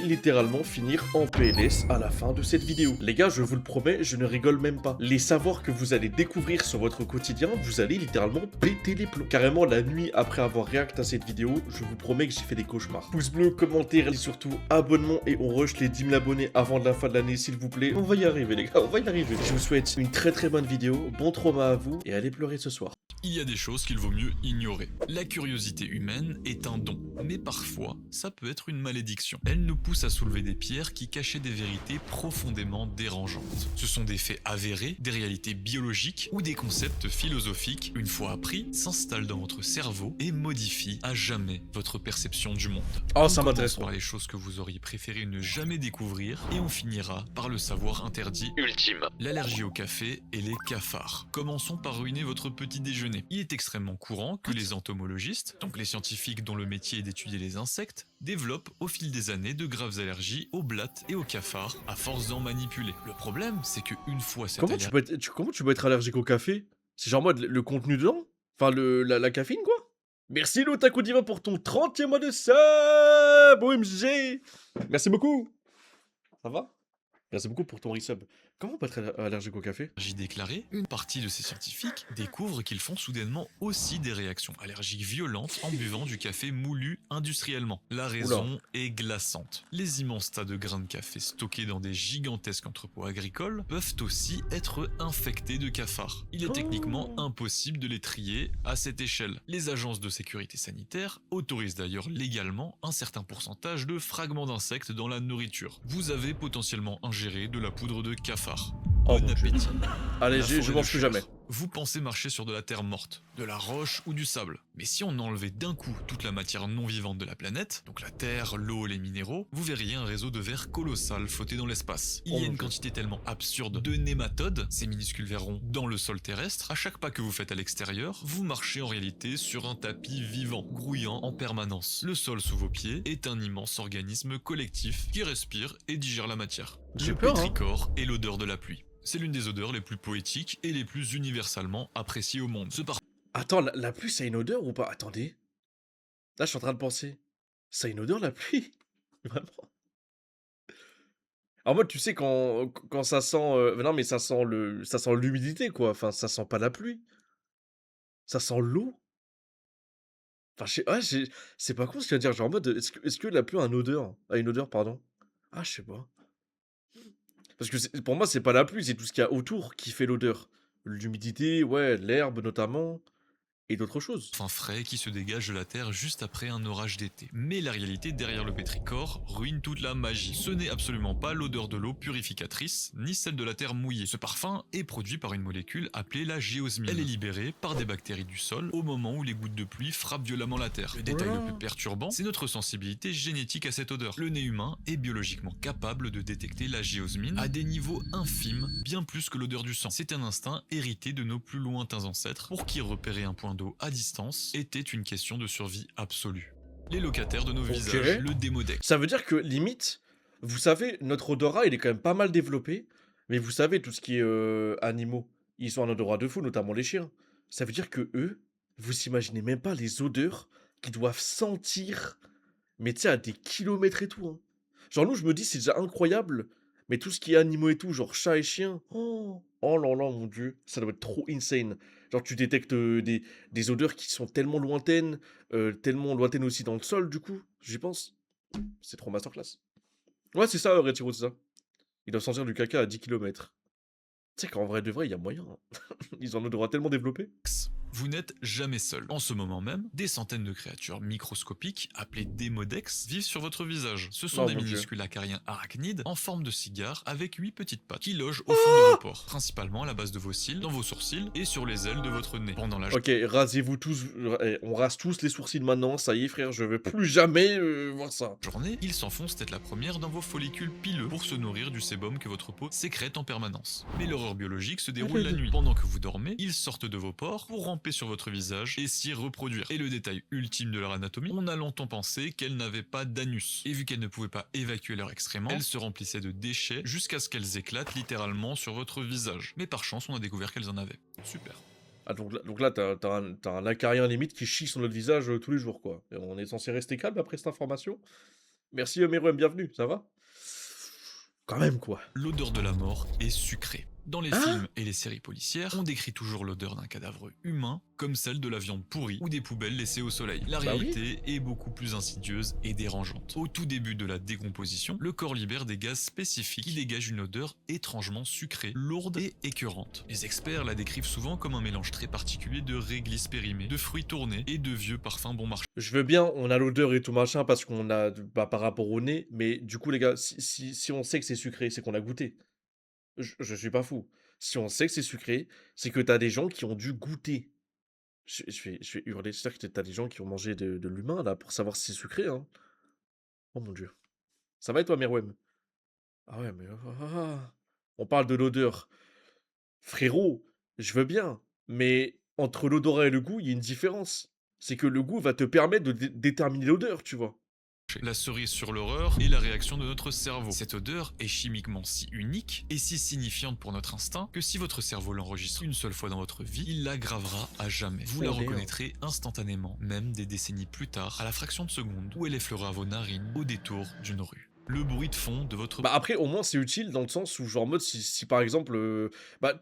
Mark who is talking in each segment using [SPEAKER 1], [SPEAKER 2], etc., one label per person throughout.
[SPEAKER 1] littéralement finir en PLS à la fin de cette vidéo. Les gars, je vous le promets, je ne rigole même pas. Les savoirs que vous allez découvrir sur votre quotidien, vous allez littéralement péter les plombs. Carrément, la nuit après avoir réacté à cette vidéo, je vous promets que j'ai fait des cauchemars. Pouce bleu, commentaire et surtout abonnement et on rush les 10 000 abonnés avant la fin de l'année, s'il vous plaît. On va y arriver, les gars, on va y arriver. Je vous souhaite une très bonne vidéo, bon trauma à vous et allez pleurer ce soir.
[SPEAKER 2] Il y a des choses qu'il vaut mieux ignorer. La curiosité humaine est un don, mais parfois, ça peut être une malédiction. Elle nous pousse à soulever des pierres qui cachaient des vérités profondément dérangeantes. Ce sont des faits avérés, des réalités biologiques ou des concepts philosophiques, une fois appris, s'installent dans votre cerveau et modifient à jamais votre perception du monde.
[SPEAKER 1] Oh, ça m'intéresse
[SPEAKER 2] par les choses que vous auriez préféré ne jamais découvrir et on finira par le savoir interdit ultime. L'allergie au café et les cafards. Commençons par ruiner votre petit déjeuner. Il est extrêmement courant que les entomologistes, donc les scientifiques dont le métier est d'étudier les insectes, développent au fil des années de graves allergies aux blattes et aux cafards à force d'en manipuler. Le problème, c'est qu'une fois cette
[SPEAKER 1] Comment tu peux être allergique au café? C'est genre mode le contenu dedans? Enfin, la caféine, quoi? Merci l'Otaku Diva pour ton 30e mois de sub! OMG! Merci beaucoup! Ça va? Merci beaucoup pour ton resub. Comment on peut être allergique au café?
[SPEAKER 2] Déclarée, une partie de ces scientifiques découvre qu'ils font soudainement aussi des réactions allergiques violentes en buvant du café moulu industriellement. La raison est glaçante. Les immenses tas de grains de café stockés dans des gigantesques entrepôts agricoles peuvent aussi être infectés de cafards. Il est techniquement impossible de les trier à cette échelle. Les agences de sécurité sanitaire autorisent d'ailleurs légalement un certain pourcentage de fragments d'insectes dans la nourriture. Vous avez potentiellement ingéré de la poudre de cafard.
[SPEAKER 1] Oh
[SPEAKER 2] Bon appétit.
[SPEAKER 1] Allez, je mange plus jamais.
[SPEAKER 2] Vous pensez marcher sur de la terre morte, de la roche ou du sable. Mais si on enlevait d'un coup toute la matière non vivante de la planète, donc la terre, l'eau, les minéraux, vous verriez un réseau de vers colossal flotter dans l'espace. Il y a une quantité tellement absurde de nématodes, ces minuscules vers ronds, dans le sol terrestre. À chaque pas que vous faites à l'extérieur, vous marchez en réalité sur un tapis vivant, grouillant en permanence. Le sol sous vos pieds est un immense organisme collectif qui respire et digère la matière. Le pétrichor et l'odeur de la pluie. C'est l'une des odeurs les plus poétiques et les plus universellement appréciées au monde.
[SPEAKER 1] Attends, la pluie, ça a une odeur ou pas? Attendez. Là, je suis en train de penser. Ça a une odeur, la pluie? Vraiment? En mode, tu sais, quand ça sent... non, mais ça sent l'humidité, quoi. Enfin, ça sent pas la pluie. Ça sent l'eau. Enfin, c'est pas con ce qu'il va dire. Genre en mode, est-ce que la pluie a une odeur? A une odeur, pardon. Ah, je sais pas. Parce que pour moi, c'est pas la pluie, c'est tout ce qu'il y a autour qui fait l'odeur. L'humidité, ouais, l'herbe notamment, et d'autres choses.
[SPEAKER 2] Fin frais qui se dégage de la terre juste après un orage d'été. Mais la réalité derrière le pétrichor ruine toute la magie. Ce n'est absolument pas l'odeur de l'eau purificatrice, ni celle de la terre mouillée. Ce parfum est produit par une molécule appelée la géosmine. Elle est libérée par des bactéries du sol au moment où les gouttes de pluie frappent violemment la terre. Le détail le plus perturbant, c'est notre sensibilité génétique à cette odeur. Le nez humain est biologiquement capable de détecter la géosmine à des niveaux infimes, bien plus que l'odeur du sang. C'est un instinct hérité de nos plus lointains ancêtres pour qui repérer un point d'eau à distance était une question de survie absolue. Les locataires de nos visages le démodex.
[SPEAKER 1] Ça veut dire que, limite, vous savez, notre odorat, il est quand même pas mal développé, mais vous savez, tout ce qui est animaux, ils sont en odorat de fou, notamment les chiens. Ça veut dire que eux, vous imaginez même pas les odeurs qu'ils doivent sentir, mais tu sais, à des kilomètres et tout. Hein. Genre, nous, je me dis, c'est déjà incroyable, mais tout ce qui est animaux et tout, genre chat et chien, oh là là, mon dieu, ça doit être trop insane. Genre, tu détectes des odeurs qui sont tellement lointaines aussi dans le sol, du coup, j'y pense. C'est trop masterclass. Ouais, c'est ça, Retiro, c'est ça. Ils doivent sentir du caca à 10 kilomètres. Tu sais qu'en vrai de vrai, il y a moyen. Hein. Ils ont un odorat tellement développé.
[SPEAKER 2] Vous n'êtes jamais seul. En ce moment même, des centaines de créatures microscopiques, appelées démodex, vivent sur votre visage. Ce sont des minuscules acariens arachnides en forme de cigare avec 8 petites pattes qui logent au fond de vos pores, principalement à la base de vos cils, dans vos sourcils et sur les ailes de votre nez. Pendant la
[SPEAKER 1] Ok, rasez-vous tous, on rase tous les sourcils maintenant, ça y est frère, je veux plus jamais voir ça.
[SPEAKER 2] journée, ils s'enfoncent tête la première dans vos follicules pileux pour se nourrir du sébum que votre peau sécrète en permanence. Mais l'horreur biologique se déroule la nuit. Pendant que vous dormez, ils sortent de vos pores pour ramper sur votre visage et s'y reproduire. Et le détail ultime de leur anatomie, on a longtemps pensé qu'elles n'avaient pas d'anus. Et vu qu'elles ne pouvaient pas évacuer leurs excréments, elles se remplissaient de déchets jusqu'à ce qu'elles éclatent littéralement sur votre visage. Mais par chance, on a découvert qu'elles en avaient. Super.
[SPEAKER 1] Ah, donc là, t'as un acarien limite qui chie sur notre visage tous les jours, quoi. Et on est censé rester calme après cette information. Merci Merouem, bienvenue, ça va? Quand même, quoi.
[SPEAKER 2] L'odeur de la mort est sucrée. Dans les
[SPEAKER 1] Hein?
[SPEAKER 2] films et les séries policières, on décrit toujours l'odeur d'un cadavre humain comme celle de la viande pourrie ou des poubelles laissées au soleil. La
[SPEAKER 1] Bah oui.
[SPEAKER 2] réalité est beaucoup plus insidieuse et dérangeante. Au tout début de la décomposition, le corps libère des gaz spécifiques qui dégagent une odeur étrangement sucrée, lourde et écœurante. Les experts la décrivent souvent comme un mélange très particulier de réglisse périmée, de fruits tournés et de vieux parfums bon marché.
[SPEAKER 1] Je veux bien, on a l'odeur et tout machin parce qu'on a bah, par rapport au nez, mais du coup, les gars, si on sait que c'est sucré, c'est qu'on a goûté. Je suis pas fou. Si on sait que c'est sucré, c'est que t'as des gens qui ont dû goûter. Je vais hurler. C'est-à-dire que t'as des gens qui ont mangé de l'humain, là, pour savoir si c'est sucré, hein. Oh mon dieu. Ça va et toi, Merwem? Ah ouais, mais on parle de l'odeur. Frérot, je veux bien, mais entre l'odorat et le goût, il y a une différence. C'est que le goût va te permettre de déterminer l'odeur, tu vois.
[SPEAKER 2] La cerise sur l'horreur est la réaction de notre cerveau. Cette odeur est chimiquement si unique et si signifiante pour notre instinct que si votre cerveau l'enregistre une seule fois dans votre vie, il la gravera à jamais. Vous la
[SPEAKER 1] Oh, damn.
[SPEAKER 2] reconnaîtrez instantanément, même des décennies plus tard, à la fraction de seconde où elle effleura vos narines au détour d'une rue. Le bruit de fond de votre
[SPEAKER 1] Bah après, au moins, c'est utile dans le sens où, genre, en mode, si par exemple, bah,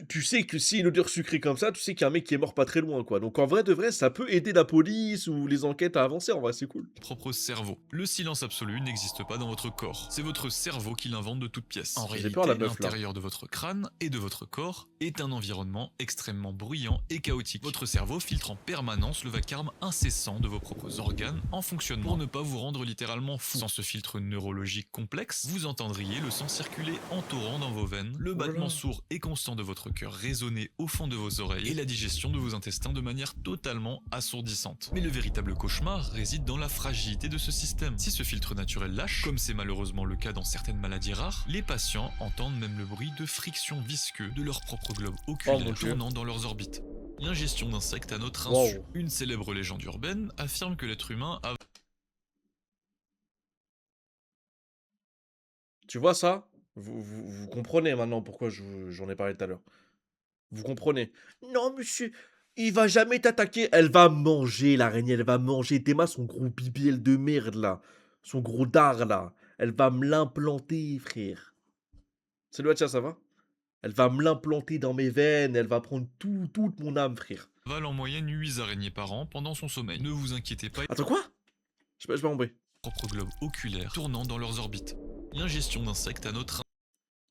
[SPEAKER 1] tu sais que si une odeur sucrée comme ça, tu sais qu'il y a un mec qui est mort pas très loin, quoi. Donc en vrai de vrai, ça peut aider la police ou les enquêtes à avancer, en vrai, c'est cool.
[SPEAKER 2] propre cerveau. Le silence absolu n'existe pas dans votre corps. C'est votre cerveau qui l'invente de toutes pièces. En
[SPEAKER 1] J'ai peur, la
[SPEAKER 2] réalité,
[SPEAKER 1] meuf, là.
[SPEAKER 2] l'intérieur de votre crâne et de votre corps est un environnement extrêmement bruyant et chaotique. Votre cerveau filtre en permanence le vacarme incessant de vos propres organes en fonctionnement pour ne pas vous rendre littéralement fou. Sans ce filtre neurologique complexe, vous entendriez le sang circuler en torrent dans vos veines, le
[SPEAKER 1] Oh là
[SPEAKER 2] battement
[SPEAKER 1] là.
[SPEAKER 2] sourd et constant de votre cœur résonner au fond de vos oreilles et la digestion de vos intestins de manière totalement assourdissante. Mais le véritable cauchemar réside dans la fragilité de ce système. Si ce filtre naturel lâche, comme c'est malheureusement le cas dans certaines maladies rares, les patients entendent même le bruit de friction visqueux de leur propre globe
[SPEAKER 1] Oh
[SPEAKER 2] oculaire
[SPEAKER 1] mon dieu.
[SPEAKER 2] tournant dans leurs orbites. L'ingestion d'insectes à notre
[SPEAKER 1] Wow.
[SPEAKER 2] insu. Une célèbre légende urbaine affirme que l'être humain a
[SPEAKER 1] Tu vois ça? Vous comprenez maintenant pourquoi j'en ai parlé tout à l'heure. Vous comprenez? Non, monsieur, il va jamais t'attaquer. Elle va manger l'araignée, elle va manger Théma, son gros bibiel de merde là. Son gros dard là. Elle va me l'implanter, frère. Salut Atia, ça va? Elle va me l'implanter dans mes veines, elle va prendre toute mon âme, frère.
[SPEAKER 2] avale en moyenne 8 araignées par an pendant son sommeil. Ne vous inquiétez pas,
[SPEAKER 1] Attends, quoi? Je vais tomber.
[SPEAKER 2] propre globe oculaire tournant dans leurs orbites. L'ingestion d'insectes à notre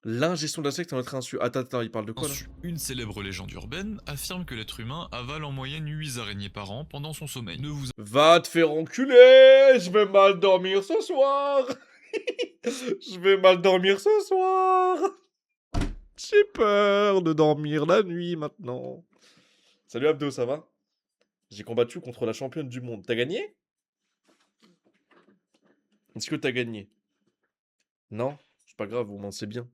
[SPEAKER 1] L'ingestion d'insectes à notre insu. Attends, il parle de quoi là?
[SPEAKER 2] insu. Une célèbre légende urbaine affirme que l'être humain avale en moyenne 8 araignées par an pendant son sommeil. Ne vous
[SPEAKER 1] Va te faire enculer! Je vais mal dormir ce soir! Je vais mal dormir ce soir! J'ai peur de dormir la nuit maintenant. Salut Abdo, ça va? J'ai combattu contre la championne du monde. T'as gagné? Est-ce que t'as gagné? Non? C'est pas grave, au moins c'est bien.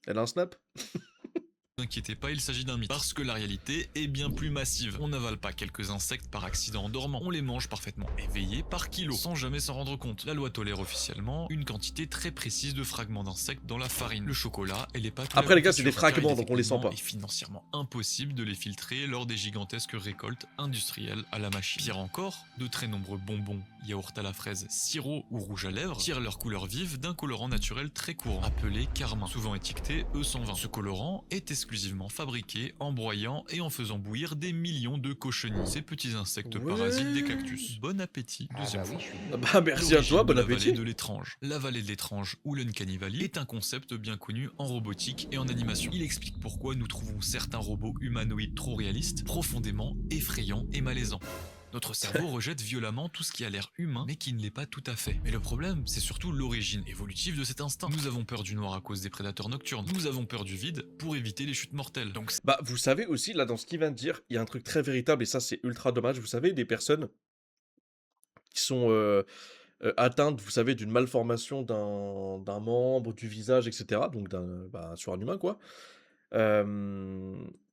[SPEAKER 1] Elle a un snap?
[SPEAKER 2] inquiétez pas, il s'agit d'un mythe. Parce que la réalité est bien plus massive. On n'avale pas quelques insectes par accident en dormant, on les mange parfaitement éveillés par kilo, sans jamais s'en rendre compte. La loi tolère officiellement une quantité très précise de fragments d'insectes dans la farine, le chocolat et les pâtes.
[SPEAKER 1] Après, les gars, c'est des
[SPEAKER 2] confiture, car
[SPEAKER 1] fragments,
[SPEAKER 2] il est
[SPEAKER 1] donc on les sent pas.
[SPEAKER 2] techniquement et financièrement impossible de les filtrer lors des gigantesques récoltes industrielles à la machine. Pire encore, de très nombreux bonbons, yaourts à la fraise, sirop ou rouge à lèvres tirent leur couleur vive d'un colorant naturel très courant, appelé carmin, souvent étiqueté E120. Ce colorant est exclusivement fabriqué en broyant et en faisant bouillir des millions de cochenilles, ces petits insectes
[SPEAKER 1] Ouais.
[SPEAKER 2] parasites des cactus. Bon appétit, deuxième fois.
[SPEAKER 1] Ah bah merci à toi,
[SPEAKER 2] L'origine
[SPEAKER 1] bon
[SPEAKER 2] de la vallée
[SPEAKER 1] appétit.
[SPEAKER 2] de l'étrange. La vallée de l'étrange ou l'Uncanny Valley est un concept bien connu en robotique et en animation. Il explique pourquoi nous trouvons certains robots humanoïdes trop réalistes, profondément effrayants et malaisants. Notre cerveau rejette violemment tout ce qui a l'air humain, mais qui ne l'est pas tout à fait. Mais le problème, c'est surtout l'origine évolutive de cet instinct. Nous avons peur du noir à cause des prédateurs nocturnes. Nous avons peur du vide pour éviter les chutes mortelles. Donc
[SPEAKER 1] Bah, vous savez aussi, là, dans ce qu'il vient de dire, il y a un truc très véritable, et ça, c'est ultra dommage. Vous savez, des personnes qui sont atteintes, vous savez, d'une malformation d'un membre, du visage, etc. Donc, bah, sur un humain, quoi.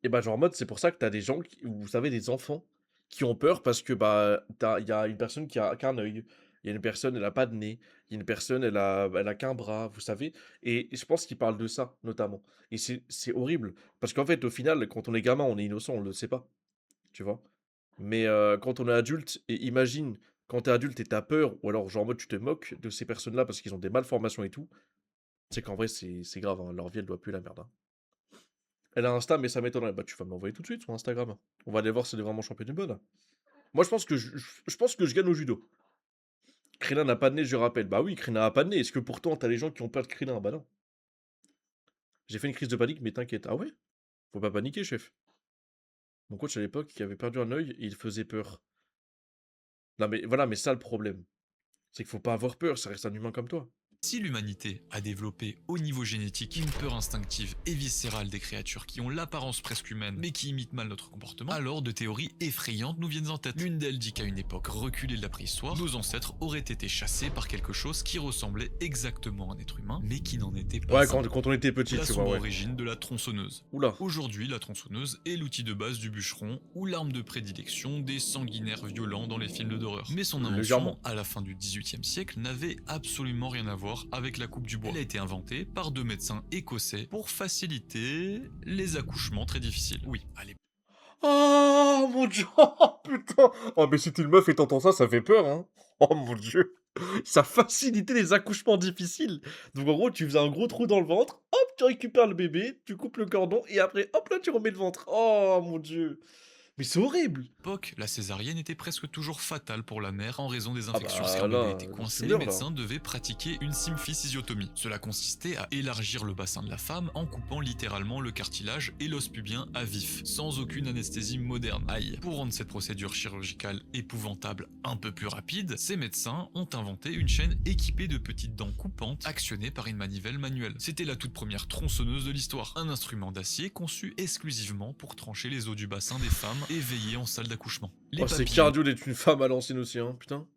[SPEAKER 1] Et bah, genre, en mode, c'est pour ça que t'as des gens, vous savez, des enfants qui ont peur parce que, bah, il y a une personne qui a qu'un œil, il y a une personne, elle a pas de nez, il y a une personne, elle a qu'un bras, vous savez. Et je pense qu'ils parlent de ça, notamment. Et c'est horrible. Parce qu'en fait, au final, quand on est gamin, on est innocent, on le sait pas. Tu vois? Mais quand on est adulte, et imagine, Quand t'es adulte et tu peur, ou alors genre en mode tu te moques de ces personnes-là parce qu'ils ont des malformations et tout, c'est qu'en vrai c'est grave, hein, leur vie elle doit puer la merde, hein. Elle a Insta, mais ça m'étonnerait. Bah tu vas me l'envoyer tout de suite sur Instagram, hein. On va aller voir si elle est vraiment championne du monde, là. Moi je pense que je pense que je gagne au judo. Krillin n'a pas de nez, je rappelle. Bah oui, Krillin a pas de nez. Est-ce que pourtant t'as les gens qui ont peur de Krillin? Bah non. J'ai fait une crise de panique, mais t'inquiète. Ah ouais? Faut pas paniquer, chef. Mon coach à l'époque, qui avait perdu un œil, et il faisait peur. Non mais voilà, mais ça le problème. C'est qu'il faut pas avoir peur, ça reste un humain comme toi.
[SPEAKER 2] Si l'humanité a développé au niveau génétique une peur instinctive et viscérale des créatures qui ont l'apparence presque humaine mais qui imitent mal notre comportement, alors de théories effrayantes nous viennent en tête. L'une d'elles dit qu'à une époque reculée de la préhistoire, nos ancêtres auraient été chassés par quelque chose qui ressemblait exactement à un être humain mais qui n'en était pas
[SPEAKER 1] Ouais,
[SPEAKER 2] un.
[SPEAKER 1] quand on était petit,
[SPEAKER 2] La
[SPEAKER 1] tu vois,
[SPEAKER 2] sombre
[SPEAKER 1] ouais.
[SPEAKER 2] origine de la tronçonneuse.
[SPEAKER 1] Oula.
[SPEAKER 2] Aujourd'hui, la tronçonneuse est l'outil de base du bûcheron ou l'arme de prédilection des sanguinaires violents dans les films d'horreur. Mais son invention,
[SPEAKER 1] Légèrement.
[SPEAKER 2] à la fin du XVIIIe siècle, n'avait absolument rien à voir avec la coupe du bois. Elle a été inventée par deux médecins écossais pour faciliter les accouchements très difficiles. Oui, allez.
[SPEAKER 1] Oh mon dieu, oh, putain. Oh mais si t'es une meuf et t'entends ça, ça fait peur, hein. Oh mon dieu. Ça facilitait les accouchements difficiles. Donc en gros, tu faisais un gros trou dans le ventre, hop, tu récupères le bébé, tu coupes le cordon, et après, hop là, tu remets le ventre. Oh mon dieu. Mais c'est horrible.
[SPEAKER 2] L'époque, la césarienne était presque toujours fatale pour la mère en raison des
[SPEAKER 1] Ah
[SPEAKER 2] infections.
[SPEAKER 1] bah
[SPEAKER 2] Si un bébé
[SPEAKER 1] là,
[SPEAKER 2] était
[SPEAKER 1] tu
[SPEAKER 2] coincé, les
[SPEAKER 1] meurs là.
[SPEAKER 2] médecins devaient pratiquer une symphysiotomie. Cela consistait à élargir le bassin de la femme en coupant littéralement le cartilage et l'os pubien à vif, sans aucune anesthésie moderne. Aïe. Pour rendre cette procédure chirurgicale épouvantable un peu plus rapide, ces médecins ont inventé une chaîne équipée de petites dents coupantes actionnées par une manivelle manuelle. C'était la toute première tronçonneuse de l'histoire, un instrument d'acier conçu exclusivement pour trancher les os du bassin des femmes et veiller en salle d'accouchement. Les
[SPEAKER 1] Oh, c'est
[SPEAKER 2] papillons
[SPEAKER 1] cardio d'être une femme à l'ancienne aussi, hein, putain.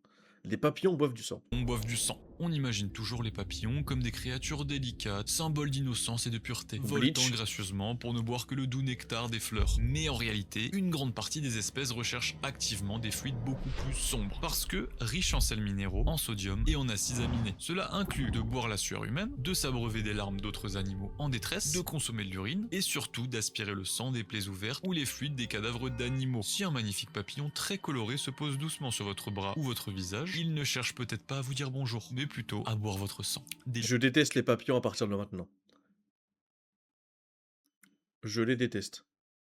[SPEAKER 1] Les papillons boivent du sang.
[SPEAKER 2] boivent du sang. On imagine toujours les papillons comme des créatures délicates, symboles d'innocence et de pureté, voltant
[SPEAKER 1] Bleach.
[SPEAKER 2] gracieusement pour ne boire que le doux nectar des fleurs. Mais en réalité, une grande partie des espèces recherchent activement des fluides beaucoup plus sombres, parce que riches en sels minéraux, en sodium et en acides aminés. Cela inclut de boire la sueur humaine, de s'abreuver des larmes d'autres animaux en détresse, de consommer de l'urine et surtout d'aspirer le sang des plaies ouvertes ou les fluides des cadavres d'animaux. Si un magnifique papillon très coloré se pose doucement sur votre bras ou votre visage, il ne cherche peut-être pas à vous dire bonjour, mais plutôt à boire votre sang.
[SPEAKER 1] Je déteste les papillons à partir de maintenant. Je les déteste.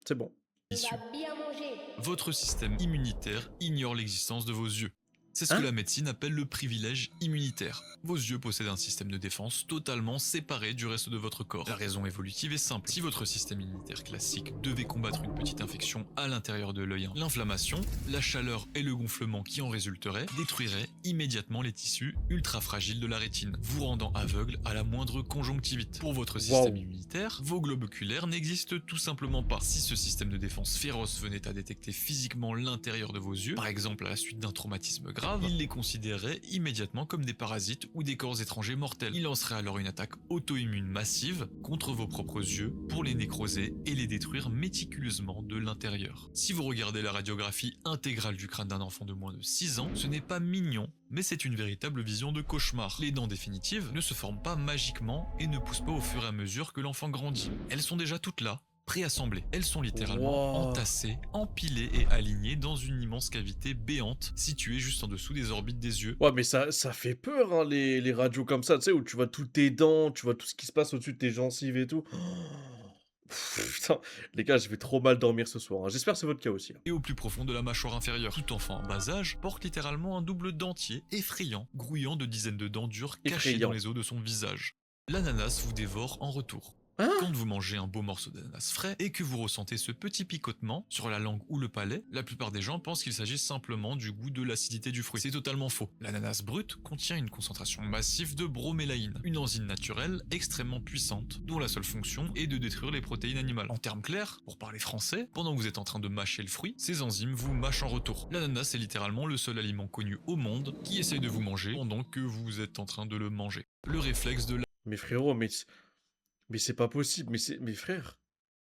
[SPEAKER 1] C'est bon.
[SPEAKER 2] Délicieux.
[SPEAKER 3] Va bien manger.
[SPEAKER 2] Votre système immunitaire ignore l'existence de vos yeux. C'est ce
[SPEAKER 1] Hein?
[SPEAKER 2] que la médecine appelle le privilège immunitaire. Vos yeux possèdent un système de défense totalement séparé du reste de votre corps. La raison évolutive est simple. Si votre système immunitaire classique devait combattre une petite infection à l'intérieur de l'œil, l'inflammation, la chaleur et le gonflement qui en résulteraient détruiraient immédiatement les tissus ultra fragiles de la rétine, vous rendant aveugle à la moindre conjonctivite. Pour votre système immunitaire, vos globes oculaires n'existent tout simplement pas. Si ce système de défense féroce venait à détecter physiquement l'intérieur de vos yeux, par exemple à la suite d'un traumatisme grave, il les considérerait immédiatement comme des parasites ou des corps étrangers mortels. Il lancerait alors une attaque auto-immune massive contre vos propres yeux pour les nécroser et les détruire méticuleusement de l'intérieur. Si vous regardez la radiographie intégrale du crâne d'un enfant de moins de 6 ans, ce n'est pas mignon, mais c'est une véritable vision de cauchemar. Les dents définitives ne se forment pas magiquement et ne poussent pas au fur et à mesure que l'enfant grandit. Elles sont déjà toutes là, préassemblées. Elles sont littéralement
[SPEAKER 1] Wow.
[SPEAKER 2] entassées, empilées et alignées dans une immense cavité béante située juste en dessous des orbites des yeux.
[SPEAKER 1] Ouais, mais ça fait peur, hein, les radios comme ça, tu sais, où tu vois toutes tes dents, tu vois tout ce qui se passe au-dessus de tes gencives et tout. Putain, les gars, je vais trop mal dormir ce soir, hein. J'espère que c'est votre cas aussi, hein.
[SPEAKER 2] Et au plus profond de la mâchoire inférieure. Tout enfant en bas âge porte littéralement un double dentier effrayant, grouillant de dizaines de dents dures cachées
[SPEAKER 1] Effrayant.
[SPEAKER 2] dans les os de son visage. L'ananas vous dévore en retour.
[SPEAKER 1] Hein?
[SPEAKER 2] Quand vous mangez un beau morceau d'ananas frais et que vous ressentez ce petit picotement sur la langue ou le palais, la plupart des gens pensent qu'il s'agit simplement du goût de l'acidité du fruit. C'est totalement faux. L'ananas brut contient une concentration massive de bromélaïne, une enzyme naturelle extrêmement puissante, dont la seule fonction est de détruire les protéines animales. En termes clairs, pour parler français, pendant que vous êtes en train de mâcher le fruit, ces enzymes vous mâchent en retour. L'ananas est littéralement le seul aliment connu au monde qui essaye de vous manger pendant que vous êtes en train de le manger. Le réflexe de
[SPEAKER 1] Mais frérot, mais c'est pas possible, mais frère,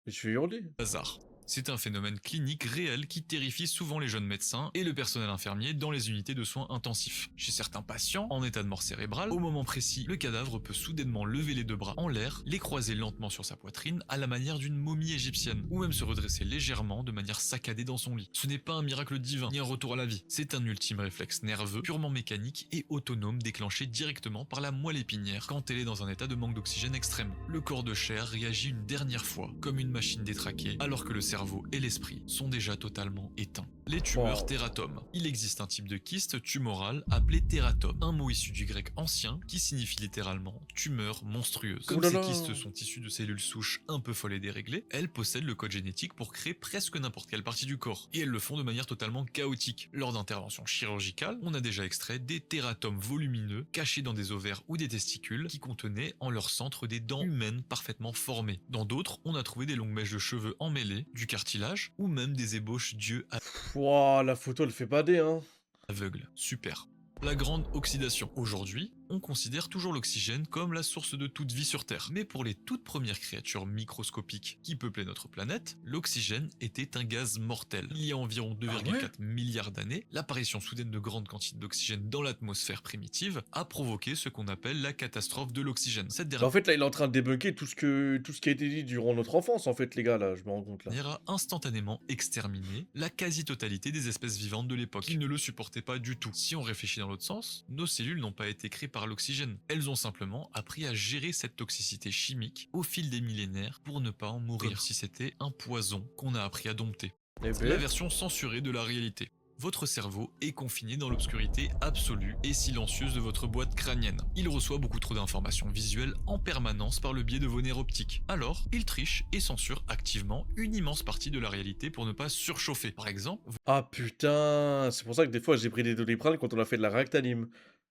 [SPEAKER 1] mais je vais hurler.
[SPEAKER 2] Lazare. C'est un phénomène clinique réel qui terrifie souvent les jeunes médecins et le personnel infirmier dans les unités de soins intensifs. Chez certains patients, en état de mort cérébrale, au moment précis, le cadavre peut soudainement lever les deux bras en l'air, les croiser lentement sur sa poitrine à la manière d'une momie égyptienne, ou même se redresser légèrement de manière saccadée dans son lit. Ce n'est pas un miracle divin, ni un retour à la vie, c'est un ultime réflexe nerveux, purement mécanique et autonome déclenché directement par la moelle épinière quand elle est dans un état de manque d'oxygène extrême. Le corps de chair réagit une dernière fois, comme une machine détraquée, alors que le cerveau et l'esprit sont déjà totalement éteints. Les tumeurs
[SPEAKER 1] Waouh.
[SPEAKER 2] tératomes. Il existe un type de kyste tumoral appelé tératome, un mot issu du grec ancien qui signifie littéralement tumeur monstrueuse.
[SPEAKER 1] Ouh
[SPEAKER 2] Comme
[SPEAKER 1] là
[SPEAKER 2] ces
[SPEAKER 1] là.
[SPEAKER 2] kystes sont issus de cellules souches un peu folles et déréglées, elles possèdent le code génétique pour créer presque n'importe quelle partie du corps. Et elles le font de manière totalement chaotique. Lors d'interventions chirurgicales, on a déjà extrait des tératomes volumineux cachés dans des ovaires ou des testicules qui contenaient en leur centre des dents humaines parfaitement formées. Dans d'autres, on a trouvé des longues mèches de cheveux emmêlées, du cartilage ou même des ébauches d'yeux
[SPEAKER 1] Wouah, la photo, elle fait bader, hein.
[SPEAKER 2] aveugles. Super. La grande oxydation. Aujourd'hui, on considère toujours l'oxygène comme la source de toute vie sur Terre. Mais pour les toutes premières créatures microscopiques qui peuplaient notre planète, l'oxygène était un gaz mortel. Il y a environ
[SPEAKER 1] Ah ouais?
[SPEAKER 2] 2,4 milliards d'années, l'apparition soudaine de grandes quantités d'oxygène dans l'atmosphère primitive a provoqué ce qu'on appelle la catastrophe de l'oxygène. Cette
[SPEAKER 1] Bah, en fait, là, il est en train de débunker tout ce qui a été dit durant notre enfance, en fait, les gars, là, je me rends compte, là.
[SPEAKER 2] dernière a instantanément exterminé la quasi-totalité des espèces vivantes de l'époque, qui ne le supportaient pas du tout. Si on réfléchit dans l'autre sens, nos cellules n'ont pas été créées par l'oxygène. Elles ont simplement appris à gérer cette toxicité chimique au fil des millénaires pour ne pas en mourir, comme si c'était un poison qu'on a appris à dompter.
[SPEAKER 1] Eh
[SPEAKER 2] La
[SPEAKER 1] ben,
[SPEAKER 2] version censurée de la réalité. Votre cerveau est confiné dans l'obscurité absolue et silencieuse de votre boîte crânienne. Il reçoit beaucoup trop d'informations visuelles en permanence par le biais de vos nerfs optiques. Alors, il triche et censure activement une immense partie de la réalité pour ne pas surchauffer. Par exemple,
[SPEAKER 1] ah putain, c'est pour ça que des fois, j'ai pris des Doliprane quand on a fait de la Ractalim.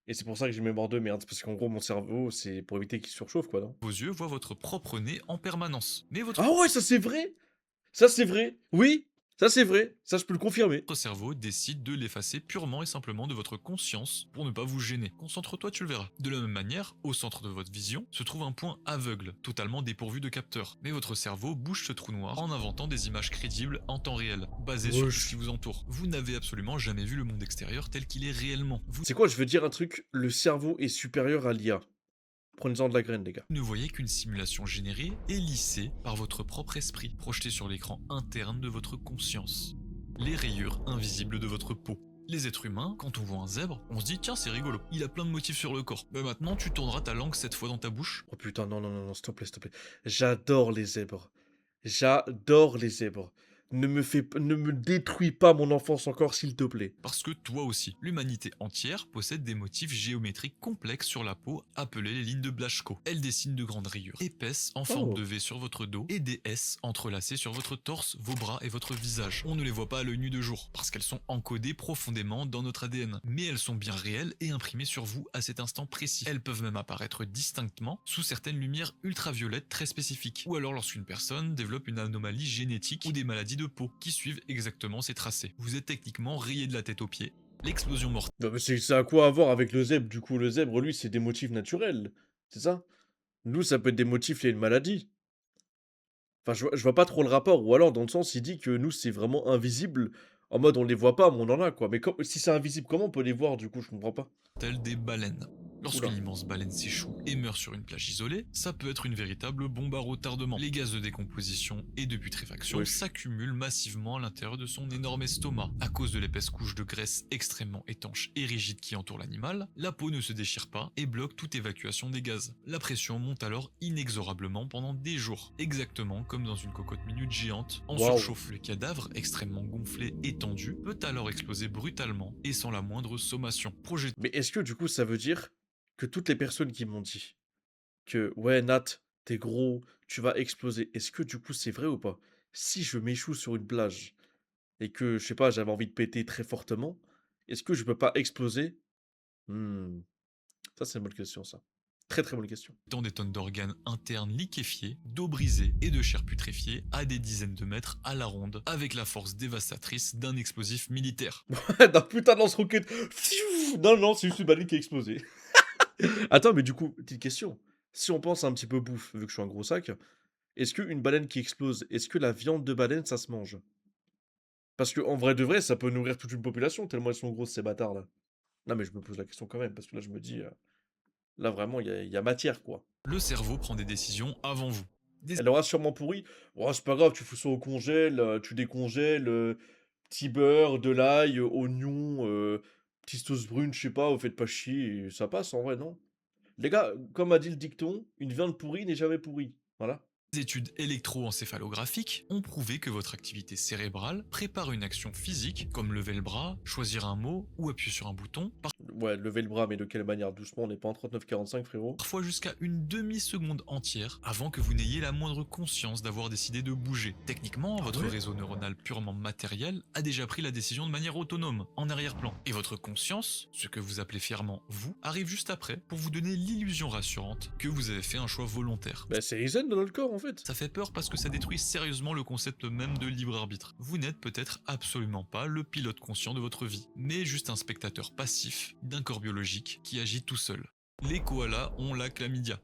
[SPEAKER 1] Et c'est pour ça que j'ai une mémoire de merde, parce qu'en gros, mon cerveau, c'est pour éviter qu'il surchauffe, quoi, non?
[SPEAKER 2] vos yeux voient votre propre nez en permanence. Mais votre
[SPEAKER 1] Ah ouais, ça c'est vrai! Ça c'est vrai! Oui! Ça c'est vrai! Ça, je peux le confirmer.
[SPEAKER 2] cerveau décide de l'effacer purement et simplement de votre conscience pour ne pas vous gêner. Concentre-toi, tu le verras. De la même manière, au centre de votre vision se trouve un point aveugle, totalement dépourvu de capteurs. Mais votre cerveau bouge ce trou noir en inventant des images crédibles en temps réel, basées sur tout ce qui vous entoure. Vous n'avez absolument jamais vu le monde extérieur tel qu'il est réellement. Vous
[SPEAKER 1] C'est quoi, je veux dire un truc, le cerveau est supérieur à l'IA. Prenez-en de la graine, les gars.
[SPEAKER 2] ne voyez qu'une simulation générée et lissée par votre propre esprit, projetée sur l'écran interne de votre conscience. Les rayures invisibles de votre peau. Les êtres humains, quand on voit un zèbre, on se dit tiens c'est rigolo, il a plein de motifs sur le corps. Mais maintenant tu tourneras ta langue 7 fois dans ta bouche.
[SPEAKER 1] Oh putain, non, non, non, non, s'il te plaît, s'il te plaît. J'adore les zèbres. J'adore les zèbres. Ne me détruis pas mon enfance encore, s'il te plaît.
[SPEAKER 2] Parce que toi aussi, l'humanité entière possède des motifs géométriques complexes sur la peau appelés les lignes de Blaschko. Elles dessinent de grandes rayures épaisses en forme
[SPEAKER 1] Oh.
[SPEAKER 2] de V sur votre dos et des S entrelacées sur votre torse, vos bras et votre visage. On ne les voit pas à l'œil nu de jour parce qu'elles sont encodées profondément dans notre ADN. Mais elles sont bien réelles et imprimées sur vous à cet instant précis. Elles peuvent même apparaître distinctement sous certaines lumières ultraviolettes très spécifiques. Ou alors lorsqu'une personne développe une anomalie génétique ou des maladies de peau qui suivent exactement ces tracés. Vous êtes techniquement rayé de la tête aux pieds. L'explosion mortelle
[SPEAKER 1] Non, mais c'est à quoi avoir avec le zèbre, du coup? Le zèbre, lui, c'est des motifs naturels. C'est ça? Nous, ça peut être des motifs liés à une maladie. Enfin, je vois pas trop le rapport. Ou alors, dans le sens, il dit que nous, c'est vraiment invisible. En mode, on les voit pas, mais on en a, quoi. Mais si c'est invisible, comment on peut les voir, du coup? Je comprends pas.
[SPEAKER 2] des baleines.
[SPEAKER 1] Oula.
[SPEAKER 2] Lorsqu'une immense baleine s'échoue et meurt sur une plage isolée, ça peut être une véritable bombe à retardement. Les gaz de décomposition et de putréfaction
[SPEAKER 1] Wesh.
[SPEAKER 2] s'accumulent massivement à l'intérieur de son énorme estomac. À cause de l'épaisse couche de graisse extrêmement étanche et rigide qui entoure l'animal, la peau ne se déchire pas et bloque toute évacuation des gaz. La pression monte alors inexorablement pendant des jours, exactement comme dans une cocotte minute géante en
[SPEAKER 1] Waouh.
[SPEAKER 2] surchauffe. Le cadavre, extrêmement gonflé et tendu, peut alors exploser brutalement et sans la moindre sommation. Projet
[SPEAKER 1] Mais est-ce que, du coup, ça veut dire que toutes les personnes qui m'ont dit que, ouais, Nat, t'es gros, tu vas exploser, est-ce que, du coup, c'est vrai ou pas? Si je m'échoue sur une plage et que, je sais pas, j'avais envie de péter très fortement, est-ce que je peux pas exploser? Hmm. Ça, c'est une bonne question, ça. Très très bonne question.
[SPEAKER 2] dans des tonnes d'organes internes liquéfiés, d'eau brisée et de chair putréfiée à des dizaines de mètres à la ronde, avec la force dévastatrice d'un explosif militaire.
[SPEAKER 1] D'un putain de lance-roquette. Pfiou. Non, non, c'est juste une balle qui a explosé. Attends, mais du coup, petite question. Si on pense un petit peu bouffe, vu que je suis un gros sac, Est-ce qu'une baleine qui explose, est-ce que la viande de baleine, ça se mange? Parce qu'en vrai de vrai, ça peut nourrir toute une population tellement elles sont grosses ces bâtards-là. Non mais je me pose la question quand même, parce que là je me dis, là vraiment il y a matière quoi.
[SPEAKER 2] Le cerveau prend des décisions avant vous. Des
[SPEAKER 1] Elle aura sûrement pourri. «Oh c'est pas grave, tu fous ça au congèle, tu décongèles, petit beurre, de l'ail, oignon, petite sauce brune, je sais pas, vous faites pas chier» et ça passe en vrai, non? Les gars, comme a dit le dicton: «Une viande pourrie n'est jamais pourrie». Voilà.
[SPEAKER 2] études électroencéphalographiques ont prouvé que votre activité cérébrale prépare une action physique, comme lever le bras, choisir un mot ou appuyer sur un bouton,
[SPEAKER 1] Ouais, lever le bras, mais de quelle manière? Doucement, on n'est pas en 39-45 frérot.
[SPEAKER 2] parfois jusqu'à une demi-seconde entière, avant que vous n'ayez la moindre conscience d'avoir décidé de bouger. Techniquement,
[SPEAKER 1] Ah
[SPEAKER 2] votre
[SPEAKER 1] ouais?
[SPEAKER 2] réseau neuronal purement matériel a déjà pris la décision de manière autonome, en arrière-plan. Et votre conscience, ce que vous appelez fièrement vous, arrive juste après pour vous donner l'illusion rassurante que vous avez fait un choix volontaire.
[SPEAKER 1] Bah, c'est Aizen dans notre corps en fait.
[SPEAKER 2] Ça fait peur parce que ça détruit sérieusement le concept même de libre arbitre. Vous n'êtes peut-être absolument pas le pilote conscient de votre vie, mais juste un spectateur passif d'un corps biologique qui agit tout seul. Les koalas ont la chlamydia.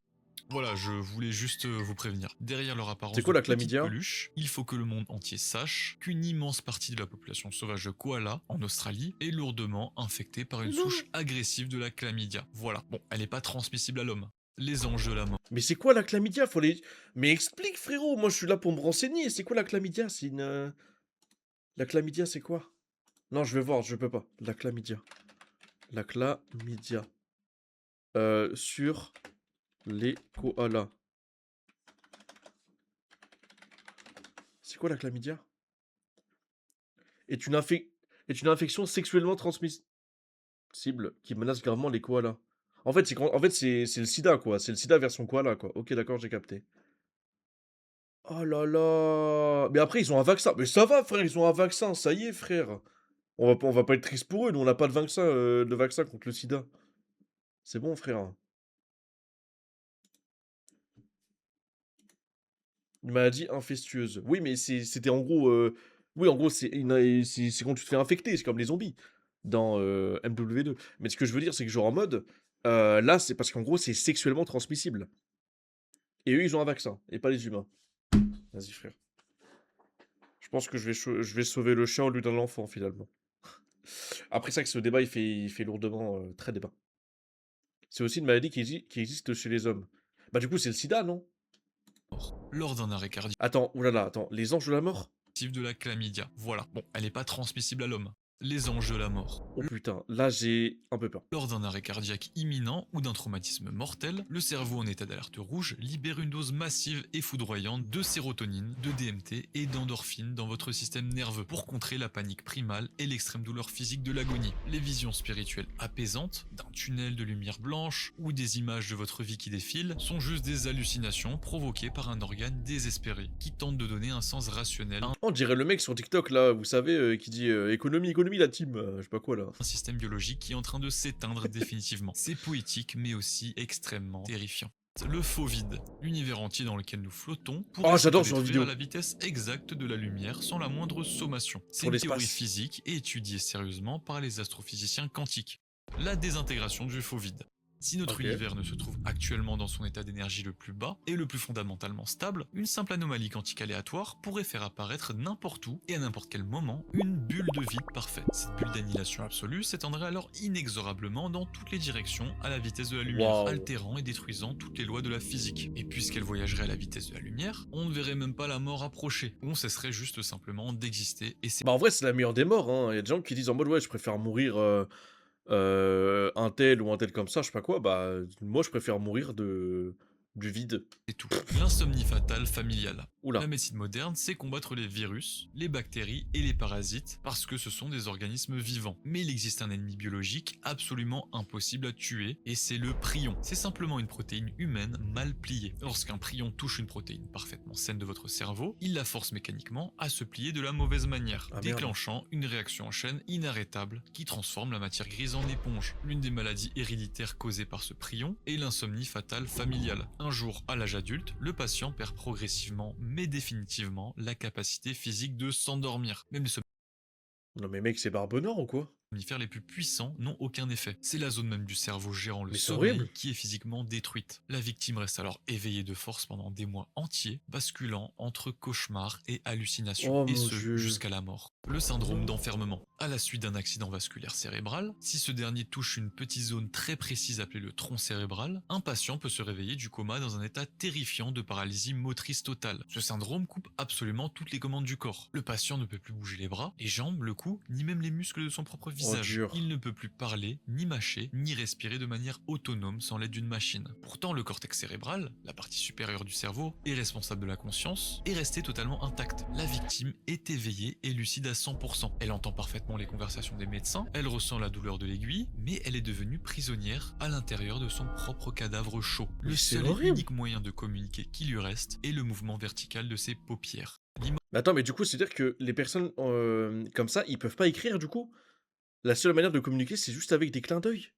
[SPEAKER 2] Voilà, je voulais juste vous prévenir. Derrière leur
[SPEAKER 1] C'est
[SPEAKER 2] apparence
[SPEAKER 1] quoi
[SPEAKER 2] de
[SPEAKER 1] la
[SPEAKER 2] petite
[SPEAKER 1] chlamydia?
[SPEAKER 2] peluche, il faut que le monde entier sache qu'une immense partie de la population sauvage de koala en Australie est lourdement infectée par une
[SPEAKER 1] Non!
[SPEAKER 2] souche agressive de la chlamydia. Voilà, bon, elle n'est pas transmissible à l'homme. Les anges de la mort.
[SPEAKER 1] Mais c'est quoi la chlamydia? Faut les mais explique frérot, moi je suis là pour me renseigner. C'est quoi la chlamydia? C'est une, la chlamydia c'est quoi? Non, je vais voir, je peux pas. La chlamydia. La chlamydia. Sur les koalas. C'est quoi la chlamydia? Est une infec est une infection sexuellement transmissible qui menace gravement les koalas. En fait, c'est le sida, quoi. C'est le sida version koala, quoi. OK, d'accord, j'ai capté. Oh là là! Mais après, ils ont un vaccin. Mais ça va, frère, ils ont un vaccin. Ça y est, frère. On va pas être triste pour eux. Nous, on n'a pas de vaccin contre le sida. C'est bon, frère. Une maladie infectieuse. Oui, mais c'était en gros. Oui, en gros, c'est quand tu te fais infecter. C'est comme les zombies dans MW2. Mais ce que je veux dire, c'est que, genre, en mode. Là, c'est parce qu'en gros, c'est sexuellement transmissible. Et eux, ils ont un vaccin. Et pas les humains. Vas-y, frère. Je pense que je vais sauver le chat au lieu d'un enfant, finalement. Après ça, que ce débat, il fait lourdement très débat. C'est aussi une maladie qui existe chez les hommes. Bah, du coup, c'est le sida, non?
[SPEAKER 2] Lors d'un arrêt cardiaque
[SPEAKER 1] Attends, oulala, attends. Les anges de la mort?
[SPEAKER 2] de la chlamydia. Voilà, bon, elle n'est pas transmissible à l'homme. Les anges de la mort.
[SPEAKER 1] Oh putain, là, j'ai un peu peur.
[SPEAKER 2] Lors d'un arrêt cardiaque imminent ou d'un traumatisme mortel, le cerveau en état d'alerte rouge libère une dose massive et foudroyante de sérotonine, de DMT et d'endorphine dans votre système nerveux pour contrer la panique primale et l'extrême douleur physique de l'agonie. Les visions spirituelles apaisantes, d'un tunnel de lumière blanche ou des images de votre vie qui défilent sont juste des hallucinations provoquées par un organe désespéré qui tente de donner un sens rationnel à
[SPEAKER 1] On dirait le mec sur TikTok, là, vous savez, qui dit économie, économie, la team, je sais pas quoi, là.
[SPEAKER 2] un système biologique qui est en train de s'éteindre définitivement. C'est poétique mais aussi extrêmement terrifiant. Le faux vide, l'univers entier dans lequel nous flottons, pourrait
[SPEAKER 1] Oh,
[SPEAKER 2] se
[SPEAKER 1] j'adore ce genre de
[SPEAKER 2] détruire à
[SPEAKER 1] vidéo.
[SPEAKER 2] la vitesse exacte de la lumière sans la moindre sommation. C'est
[SPEAKER 1] Pour
[SPEAKER 2] une théorie
[SPEAKER 1] l'espace.
[SPEAKER 2] physique et étudiée sérieusement par les astrophysiciens quantiques. La désintégration du faux vide. Si notre
[SPEAKER 1] Ok.
[SPEAKER 2] univers ne se trouve actuellement dans son état d'énergie le plus bas et le plus fondamentalement stable, une simple anomalie quantique aléatoire pourrait faire apparaître n'importe où et à n'importe quel moment une bulle de vide parfaite. Cette bulle d'annihilation absolue s'étendrait alors inexorablement dans toutes les directions à la vitesse de la lumière,
[SPEAKER 1] Waouh.
[SPEAKER 2] altérant et détruisant toutes les lois de la physique. Et puisqu'elle voyagerait à la vitesse de la lumière, on ne verrait même pas la mort approcher. On cesserait juste simplement d'exister et c'est
[SPEAKER 1] Bah, en vrai, c'est la meilleure des morts, hein. Il y a des gens qui disent en mode, ouais, je préfère mourir un tel ou un tel comme ça, je sais pas quoi. Bah, moi, je préfère mourir du vide.
[SPEAKER 2] tout. L'insomnie fatale familiale.
[SPEAKER 1] Oula.
[SPEAKER 2] La médecine moderne sait combattre les virus, les bactéries et les parasites parce que ce sont des organismes vivants. Mais il existe un ennemi biologique absolument impossible à tuer et c'est le prion. C'est simplement une protéine humaine mal pliée. Lorsqu'un prion touche une protéine parfaitement saine de votre cerveau, il la force mécaniquement à se plier de la mauvaise manière,
[SPEAKER 1] Ah, merde.
[SPEAKER 2] déclenchant une réaction en chaîne inarrêtable qui transforme la matière grise en éponge. L'une des maladies héréditaires causées par ce prion est l'insomnie fatale familiale. Un jour, à l'âge adulte, le patient perd progressivement mais définitivement la capacité physique de s'endormir. Même le sommeil
[SPEAKER 1] Non, mais mec, c'est Barbe Noire ou quoi?
[SPEAKER 2] somnifères les plus puissants n'ont aucun effet. C'est la zone même du cerveau gérant le
[SPEAKER 1] Mais c'est
[SPEAKER 2] sommeil
[SPEAKER 1] horrible.
[SPEAKER 2] qui est physiquement détruite. La victime reste alors éveillée de force pendant des mois entiers, basculant entre cauchemars et hallucinations,
[SPEAKER 1] Oh
[SPEAKER 2] et
[SPEAKER 1] mon
[SPEAKER 2] ce
[SPEAKER 1] Dieu.
[SPEAKER 2] jusqu'à la mort. Le syndrome
[SPEAKER 1] Oh.
[SPEAKER 2] d'enfermement. À la suite d'un accident vasculaire cérébral, si ce dernier touche une petite zone très précise appelée le tronc cérébral, un patient peut se réveiller du coma dans un état terrifiant de paralysie motrice totale. Ce syndrome coupe absolument toutes les commandes du corps. Le patient ne peut plus bouger les bras, les jambes, le cou, ni même les muscles de son propre
[SPEAKER 1] Oh
[SPEAKER 2] visage.
[SPEAKER 1] dur.
[SPEAKER 2] Il ne peut plus parler, ni mâcher, ni respirer de manière autonome sans l'aide d'une machine. Pourtant, le cortex cérébral, la partie supérieure du cerveau, est responsable de la conscience, est resté totalement intact. La victime est éveillée et lucide à 100%. Elle entend parfaitement les conversations des médecins, elle ressent la douleur de l'aiguille, mais elle est devenue prisonnière à l'intérieur de son propre cadavre chaud.
[SPEAKER 1] Mais
[SPEAKER 2] Le
[SPEAKER 1] c'est
[SPEAKER 2] seul et
[SPEAKER 1] horrible.
[SPEAKER 2] unique moyen de communiquer qui lui reste est le mouvement vertical de ses paupières.
[SPEAKER 1] Mais attends, mais du coup, c'est-à-dire que les personnes comme ça, ils peuvent pas écrire du coup? La seule manière de communiquer, c'est juste avec des clins d'œil?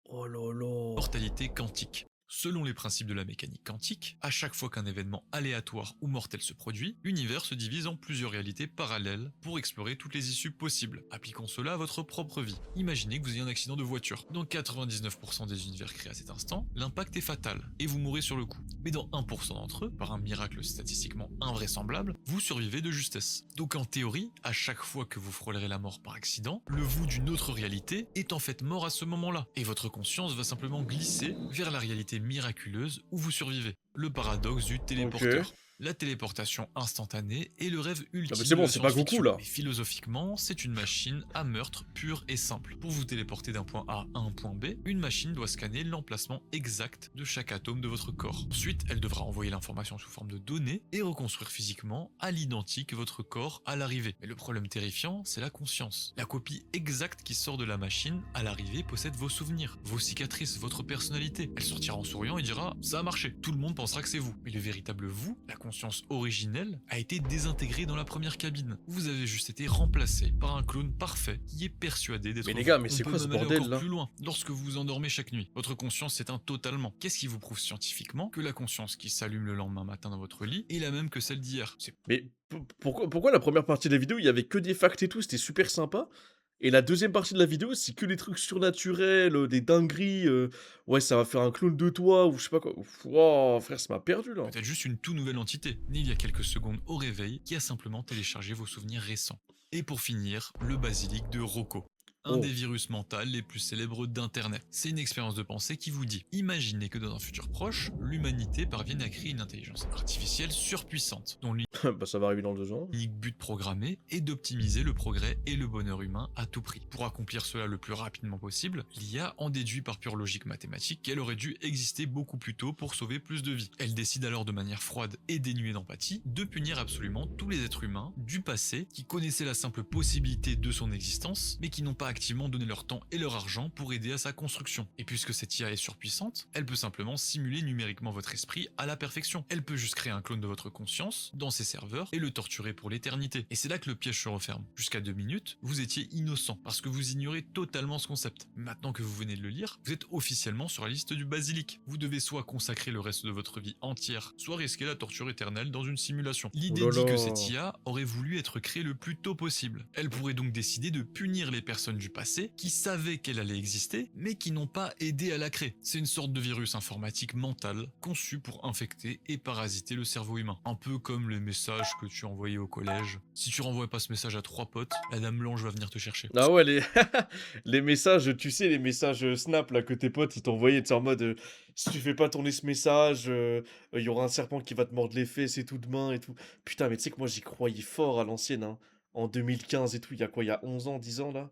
[SPEAKER 1] Oh là là.
[SPEAKER 2] Mortalité quantique. Selon les principes de la mécanique quantique, à chaque fois qu'un événement aléatoire ou mortel se produit, l'univers se divise en plusieurs réalités parallèles pour explorer toutes les issues possibles. Appliquons cela à votre propre vie. Imaginez que vous ayez un accident de voiture. Dans 99% des univers créés à cet instant, l'impact est fatal et vous mourrez sur le coup. Mais dans 1% d'entre eux, par un miracle statistiquement invraisemblable, vous survivez de justesse. Donc en théorie, à chaque fois que vous frôlerez la mort par accident, le vous d'une autre réalité est en fait mort à ce moment-là, et votre conscience va simplement glisser vers la réalité miraculeuse où vous survivez. Le paradoxe du
[SPEAKER 1] OK.
[SPEAKER 2] téléporteur. La téléportation instantanée est le rêve
[SPEAKER 1] Non mais
[SPEAKER 2] ultime
[SPEAKER 1] c'est
[SPEAKER 2] de
[SPEAKER 1] bon,
[SPEAKER 2] la
[SPEAKER 1] c'est pas Goku
[SPEAKER 2] science-fiction.
[SPEAKER 1] là.
[SPEAKER 2] Mais philosophiquement, c'est une machine à meurtre pur et simple. Pour vous téléporter d'un point A à un point B, une machine doit scanner l'emplacement exact de chaque atome de votre corps. Ensuite, elle devra envoyer l'information sous forme de données et reconstruire physiquement à l'identique votre corps à l'arrivée. Mais le problème terrifiant, c'est la conscience. La copie exacte qui sort de la machine à l'arrivée possède vos souvenirs, vos cicatrices, votre personnalité. Elle sortira en souriant et dira « ça a marché ». Tout le monde pensera que c'est vous. Mais le véritable vous, la conscience originelle, a été désintégrée dans la première cabine. Vous avez juste été remplacé par un clone parfait qui est persuadé d'être
[SPEAKER 1] Mais les
[SPEAKER 2] vous.
[SPEAKER 1] gars, mais
[SPEAKER 2] On
[SPEAKER 1] c'est
[SPEAKER 2] peut
[SPEAKER 1] quoi ce
[SPEAKER 2] même aller
[SPEAKER 1] bordel
[SPEAKER 2] encore
[SPEAKER 1] là?
[SPEAKER 2] plus loin. Lorsque vous vous endormez chaque nuit, votre conscience s'éteint totalement. Qu'est-ce qui vous prouve scientifiquement que la conscience qui s'allume le lendemain matin dans votre lit est la même que celle d'hier? C'est
[SPEAKER 1] Mais pourquoi la première partie de la vidéo, il y avait que des facts et tout, c'était super sympa. Et la deuxième partie de la vidéo, c'est que les trucs surnaturels, des dingueries, ouais, ça va faire un clone de toi ou je sais pas quoi. Wouah, frère, ça m'a perdu là.
[SPEAKER 2] peut-être juste une toute nouvelle entité, née il y a quelques secondes au réveil, qui a simplement téléchargé vos souvenirs récents. Et pour finir, le basilic de Rocco. Un des
[SPEAKER 1] Oh.
[SPEAKER 2] virus mentaux les plus célèbres d'Internet. C'est une expérience de pensée qui vous dit imaginez que dans un futur proche, l'humanité parvienne à créer une intelligence artificielle surpuissante, dont
[SPEAKER 1] Bah ça va arriver dans 2 ans.
[SPEAKER 2] l'unique but programmé est d'optimiser le progrès et le bonheur humain à tout prix. Pour accomplir cela le plus rapidement possible, l'IA en déduit par pure logique mathématique qu'elle aurait dû exister beaucoup plus tôt pour sauver plus de vies. Elle décide alors de manière froide et dénuée d'empathie de punir absolument tous les êtres humains du passé qui connaissaient la simple possibilité de son existence, mais qui n'ont pas activement donné leur temps et leur argent pour aider à sa construction. Et puisque cette IA est surpuissante, elle peut simplement simuler numériquement votre esprit à la perfection. Elle peut juste créer un clone de votre conscience dans ses serveurs et le torturer pour l'éternité. Et c'est là que le piège se referme. Jusqu'à 2 minutes, vous étiez innocent parce que vous ignorez totalement ce concept. Maintenant que vous venez de le lire, vous êtes officiellement sur la liste du basilic. Vous devez soit consacrer le reste de votre vie entière, soit risquer la torture éternelle dans une simulation.
[SPEAKER 1] Oh
[SPEAKER 2] L'idée
[SPEAKER 1] là
[SPEAKER 2] dit que
[SPEAKER 1] là.
[SPEAKER 2] cette IA aurait voulu être créée le plus tôt possible. Elle pourrait donc décider de punir les personnes du passé qui savaient qu'elle allait exister, mais qui n'ont pas aidé à la créer. C'est une sorte de virus informatique mental conçu pour infecter et parasiter le cerveau humain. Un peu comme les messages que tu envoyais au collège. Si tu renvoies pas ce message à 3 potes, la dame blanche va venir te chercher.
[SPEAKER 1] Ah ouais, les les messages, tu sais, les messages, Snap là que tes potes ils t'envoyaient, tu sais, en mode, «Si tu fais pas tourner ce message, il y aura un serpent qui va te mordre les fesses et tout demain» et tout. Putain, mais tu sais que moi j'y croyais fort à l'ancienne, hein. En 2015 et tout, il y a quoi? Il y a 11 ans, 10 ans là?